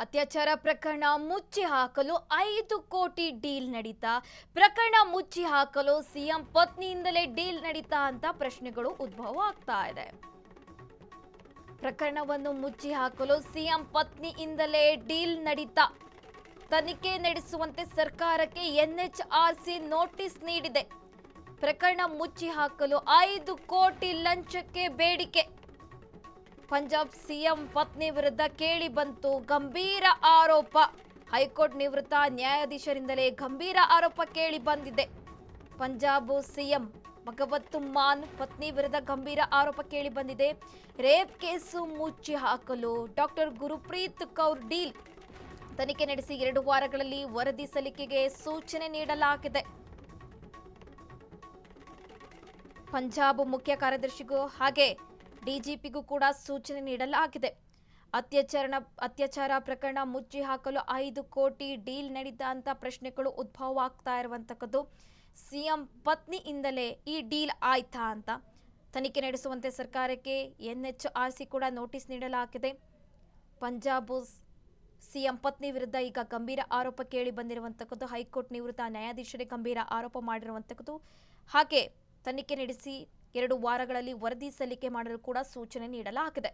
ಅತ್ಯಾಚಾರ ಪ್ರಕರಣ ಮುಚ್ಚಿ ಹಾಕಲು 5 ಕೋಟಿ ಡೀಲ್ ನಡೀತಾ ಪ್ರಕರಣ ಮುಚ್ಚಿ ಹಾಕಲು ಸಿಎಂ ಪತ್ನಿಯಿಂದಲೇ ಡೀಲ್ ನಡೀತಾ ಅಂತ ಪ್ರಶ್ನೆಗಳು ಉದ್ಭವ ಆಗ್ತಾ ಇದೆ. ಪ್ರಕರಣವನ್ನು ಮುಚ್ಚಿ ಹಾಕಲು ಸಿಎಂ ಪತ್ನಿಯಿಂದಲೇ ಡೀಲ್ ನಡೀತಾ ತನಿಖೆ ನಡೆಸುವಂತೆ ಸರ್ಕಾರಕ್ಕೆ ಎನ್ಎಚ್ಆರ್ಸಿ ನೋಟಿಸ್ ನೀಡಿದೆ. ಪ್ರಕರಣ ಮುಚ್ಚಿ ಹಾಕಲು 5 ಕೋಟಿ ಲಂಚಕ್ಕೆ ಬೇಡಿಕೆ. ಪಂಜಾಬ್ ಸಿಎಂ ಪತ್ನಿ ವಿರುದ್ಧ ಕೇಳಿ ಬಂತು ಗಂಭೀರ ಆರೋಪ. ಹೈಕೋರ್ಟ್ ನಿವೃತ್ತ ನ್ಯಾಯಾಧೀಶರಿಂದಲೇ ಗಂಭೀರ ಆರೋಪ ಕೇಳಿ ಬಂದಿದೆ. ಪಂಜಾಬ್ ಸಿಎಂ ಭಗವತ್ ಮಾನ್ ಪತ್ನಿ ವಿರುದ್ಧ ಗಂಭೀರ ಆರೋಪ ಕೇಳಿ ಬಂದಿದೆ. ರೇಪ್ ಕೇಸು ಮುಚ್ಚಿ ಹಾಕಲು ಡಾಕ್ಟರ್ ಗುರುಪ್ರೀತ್ ಕೌರ್ ಡೀಲ್. ತನಿಖೆ ನಡೆಸಿ 2 ವಾರಗಳಲ್ಲಿ ವರದಿ ಸಲ್ಲಿಕೆಗೆ ಸೂಚನೆ ನೀಡಲಾಗಿದೆ. ಪಂಜಾಬ್ ಮುಖ್ಯ ಕಾರ್ಯದರ್ಶಿಗೂ ಹಾಗೆ ಡಿಜಿಪಿಗೂ ಕೂಡ ಸೂಚನೆ ನೀಡಲಾಗಿದೆ. ಅತ್ಯಾಚಾರ ಪ್ರಕರಣ ಮುಚ್ಚಿ ಹಾಕಲು 5 ಕೋಟಿ ಡೀಲ್ ನಡೀತಾ ಅಂತ ಪ್ರಶ್ನೆಗಳು ಉದ್ಭವ ಆಗ್ತಾ ಇರುವಂತಕ್ಕದ್ದು. ಸಿಎಂ ಪತ್ನಿಯಿಂದಲೇ ಈ ಡೀಲ್ ಆಯ್ತಾ ಅಂತ ತನಿಖೆ ನಡೆಸುವಂತೆ ಸರ್ಕಾರಕ್ಕೆ ಎನ್ಎಚ್ಆರ್ಸಿ ಕೂಡ ನೋಟಿಸ್ ನೀಡಲಾಗಿದೆ. ಪಂಜಾಬ್ ಸಿಎಂ ಪತ್ನಿ ವಿರುದ್ಧ ಈಗ ಗಂಭೀರ ಆರೋಪ ಕೇಳಿ ಬಂದಿರುವಂತಕ್ಕದ್ದು. ಹೈಕೋರ್ಟ್ ನಿವೃತ್ತ ನ್ಯಾಯಾಧೀಶರೇ ಗಂಭೀರ ಆರೋಪ ಮಾಡಿರುವಂತಕ್ಕದ್ದು. ಹಾಗೆ ತನಿಖೆ ನಡೆಸಿ 2 ವಾರಗಳಲ್ಲಿ ವರದಿ ಸಲ್ಲಿಕೆ ಮಾಡಲು ಕೂಡ ಸೂಚನೆ ನೀಡಲಾಗಿದೆ.